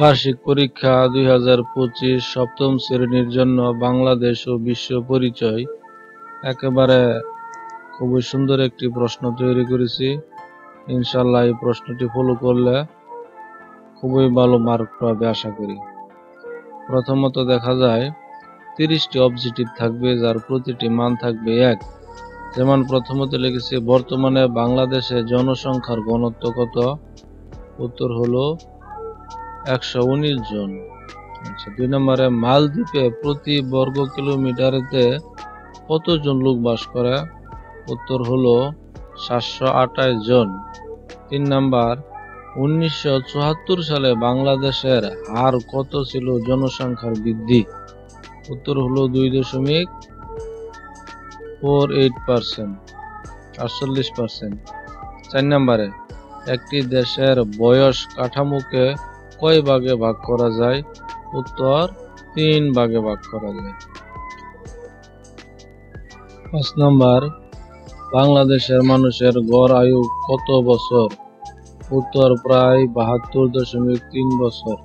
বার্ষিক পরীক্ষা 2025 সপ্তম শ্রেণীর জন্য বাংলাদেশ ও বিশ্ব পরিচয়। একেবারে খুবই সুন্দর একটি প্রশ্ন তৈরি করেছি। ইনশাল্লাহ এই প্রশ্নটি ফলো করলে খুবই ভালো মার্ক পাবে আশা করি। প্রথমত দেখা যায় 30টি অবজেক্টিভ থাকবে, যার প্রতিটি মান থাকবে 1। যেমন প্রথমত লিখেছি, বর্তমানে বাংলাদেশে জনসংখ্যার ঘনত্ব কত? উত্তর হলো 119 জন। আচ্ছা, 2 নম্বরে, মালদ্বীপে প্রতি বর্গ কিলোমিটারেতে কতজন লোক বাস করে? উত্তর হলো 728 জন। 3 নম্বর, 1974 সালে বাংলাদেশের হার কত ছিল জনসংখ্যার বৃদ্ধি? উত্তর হলো 2.48%, 48%। 4 নম্বরে, একটি দেশের বয়স কাঠামোকে কয় ভাগে ভাগ করা যায়? উত্তর 3 ভাগে ভাগ করা যায়। 5 নম্বর, বাংলাদেশের মানুষের গড় আয়ু কত বছর? উত্তর প্রায় 72.3 বছর,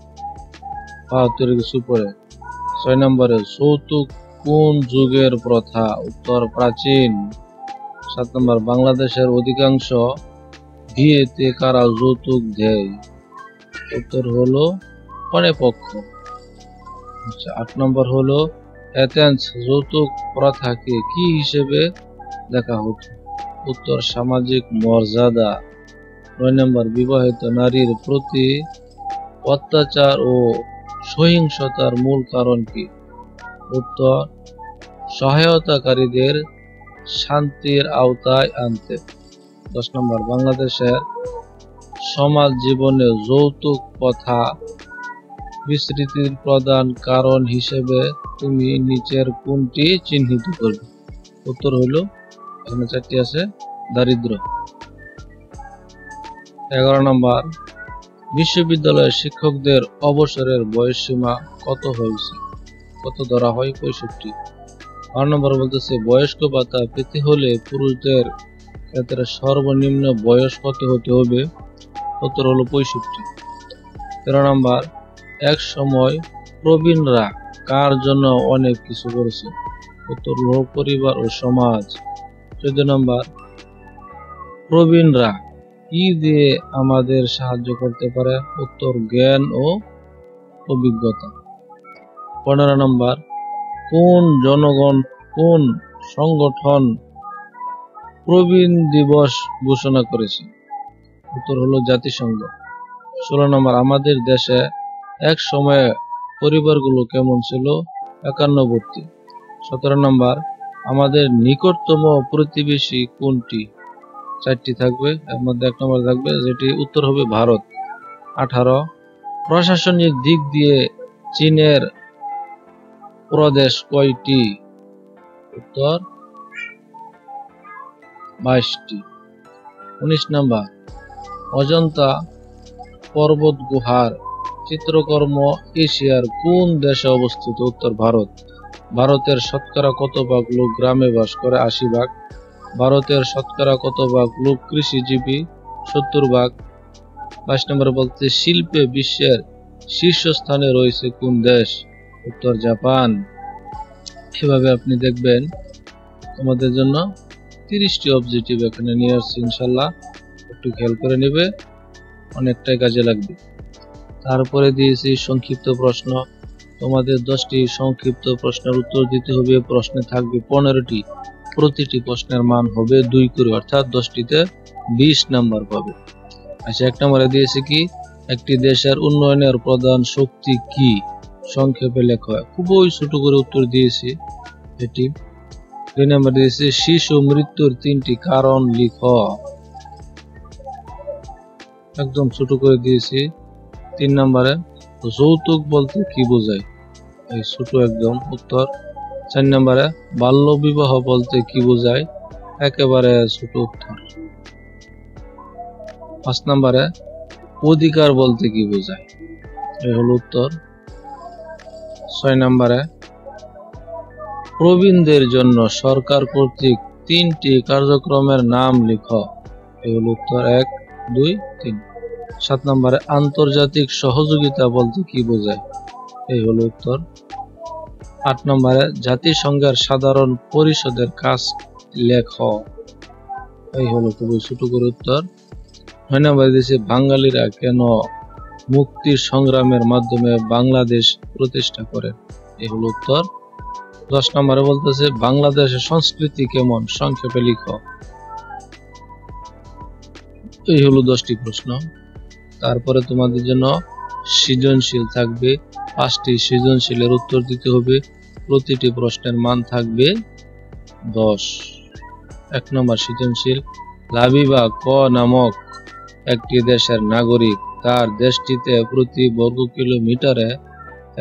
72 কিছু পরে। 6 নম্বরে, যৌতুক কোন যুগের প্রথা? উত্তর প্রাচীন। 7 নম্বর, বাংলাদেশের অধিকাংশ বিয়েতে কারা যৌতুক দেয়? উত্তর হলো কনে পক্ষ। 8 নম্বর হলো, এথেন্স যৌতুক প্রথাকে কি হিসেবে দেখা হতো? উত্তর সামাজিক মর্যাদা। 9 নম্বর, বিবাহিত নারীর প্রতি অত্যাচার ও সহিংসতার মূল কারণ কি? উত্তর সহায়তাকারীদের শান্তির আওতায় আনতে। 10 নম্বর, বাংলাদেশের সমাজ জীবনে যৌতুক প্রথা বিস্তৃতির প্রধান কারণ হিসেবে তুমি নিচের কোনটি চিহ্নিত করবে? উত্তর হইল, এখানে 4টি আছে, দারিদ্র্য। 11 নম্বর, বিশ্ববিদ্যালয়ের শিক্ষকদের অবসরের বয়সসীমা কত হয়েছে? কত ধরা হয়? 65। 12 নম্বর বলতেছে, বয়স্ক ভাতা পেতে হলে পুরুষদের ক্ষেত্রে সর্বনিম্ন বয়স কত হতে হবে? উত্তর হলো 65। 13 নম্বর, এক সময় প্রবীণরা কার জন্য অনেক কিছু করেছে? উত্তর হলো পরিবার ও সমাজ। 14 নম্বর, প্রবীণরা কি দিয়ে আমাদের সাহায্য করতে পারে? উত্তর জ্ঞান ও অভিজ্ঞতা। 15 নম্বর, কোন সংগঠন প্রবীণ দিবস ঘোষণা করেছে? উত্তর হলো জাতিসংঘ। 16 নম্বর, আমাদের দেশে এক সময়ে পরিবারগুলো কেমন ছিল? একান্নবর্তী। 17 নম্বর, আমাদের নিকটতম প্রতিবেশী কোনটি? 4টি থাকবে, এর মধ্যে 1 নম্বর থাকবে, যেটি উত্তর হবে ভারত। 18, প্রশাসনিক দিক দিয়ে চীনের প্রদেশ কয়টি? উত্তর 22টি। 19 নম্বর, অজন্তা পর্বত গুহার চিত্রকর্ম এশিয়ার কোন দেশে অবস্থিত? উত্তর ভারত। ভারতের শতকরা কত ভাগ লোক গ্রামে বাস করে? 80 ভাগ। ভারতের শতকরা কত ভাগ লোক কৃষিজীবী? 70 ভাগ। 22 নম্বর বলতে, শিল্পে বিশ্বের শীর্ষস্থানে রয়েছে কোন দেশ? উত্তর জাপান। এভাবে আপনি দেখবেন তোমাদের জন্য 30টি অবজেক্টিভ এখানে নিয়ে আসছি। ইনশাল্লাহ একটু খেয়াল করে নেবে, অনেকটাই কাজে লাগবে। তারপরে দিয়েছি সংক্ষিপ্ত প্রশ্ন। তোমাদের 10টি সংক্ষিপ্ত প্রশ্নের উত্তর দিতে হবে। প্রশ্নে থাকবে 15টি, প্রতিটি প্রশ্নের মান হবে 2 করে, অর্থাৎ 10টিতে 20 নাম্বার পাবে। আচ্ছা, 1 নম্বরে দিয়েছি কি, একটি দেশের উন্নয়নের প্রধান শক্তি কি? সংক্ষেপে লেখা। খুবই ছোট করে উত্তর দিয়েছি এটি। 2 নম্বর দিয়েছি, শিশু মৃত্যুর 3টি কারণ লিখ। একদম ছোট করে দিয়েছি। 3 নম্বরে, যৌতুক বলতে কি বোঝায়? এই ছোট একদম উত্তর। 4 নম্বরে, বাল্য বিবাহ বলতে কি বোঝায়? একেবারে ছোট উত্তর। 5 নম্বরে, অধিকার বলতে কি বোঝায়? এই হলো উত্তর। 6 নম্বরে, প্রবীণদের জন্য সরকার কর্তৃক 3টি কার্যক্রমের নাম লিখ। এই হলো উত্তর 1, 2, 3। 7 নম্বরে আন্তর্জাতিক সহযোগিতা বলতে কি বোঝায়? এই হলো উত্তর। 8 নম্বরে জাতিসংঘের সাধারণ পরিষদের কাজ লেখ। এই হলো খুবই ছোট করে উত্তর। 9 নম্বরে দিয়েছে বাঙালিরা কেন মুক্তির সংগ্রামের মাধ্যমে বাংলাদেশ প্রতিষ্ঠা করে? এই হলো উত্তর। 10 নম্বরে বলতেছে বাংলাদেশের সংস্কৃতি কেমন? সংক্ষেপে লিখো। এই হলো 10টি প্রশ্ন। তারপরে তোমাদের জন্য সৃজনশীল থাকবে। 5টি সৃজনশীলের উত্তর দিতে হবে। প্রতিটি প্রশ্নের মান থাকবে 10। 1 নম্বর সৃজনশীল, লাবিবা ক নামক একটি দেশের নাগরিক, তার দেশটিতে প্রতি বর্গ কিলোমিটারে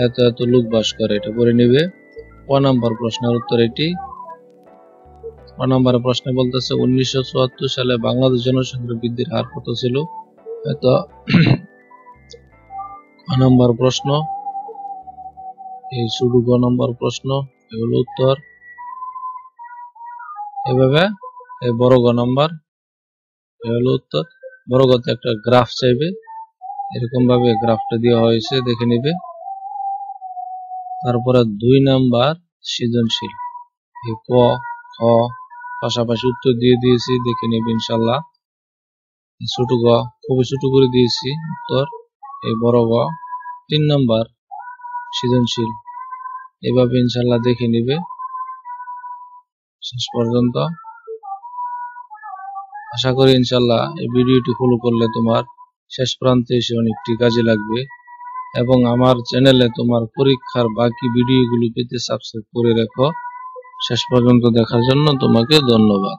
এত এত লোক বাস করে। এটা পড়ে নিবে। ক নম্বর প্রশ্নের উত্তর এটি। ক নম্বর প্রশ্নে বলতেছে 1974 সালে বাংলাদেশ জনসংখ্যা বৃদ্ধির হার কত ছিল? তো ক নম্বর প্রশ্ন, এই শুধু ক নম্বর প্রশ্ন, এগুলো উত্তর। এভাবে এই বড় গ নম্বর, এগুলো উত্তর। বড় গতে একটা গ্রাফ চাইবে, এরকম ভাবে গ্রাফটা দেওয়া হয়েছে, দেখে নিবে। তারপরে 2 নাম্বার সৃজনশীল, এই ক খ পাশাপাশি উত্তর দিয়ে দিয়েছি, দেখে নিবে ইনশাল্লাহ। ছোট গ খুবই ছোট করে দিয়েছি উত্তর, এই বড় গ। 3 নাম্বার সৃজনশীল, এভাবে ইনশাল্লাহ দেখে নিবে শেষ পর্যন্ত। আশা করি ইনশাল্লাহ এই ভিডিওটি ফলো করলে তোমার শেষ প্রান্তে এসে অনেকটি কাজে লাগবে। এবং আমার চ্যানেলে তোমার পরীক্ষার বাকি ভিডিওগুলো পেতে সাবস্ক্রাইব করে রেখো। শেষ পর্যন্ত দেখার জন্য তোমাকে ধন্যবাদ।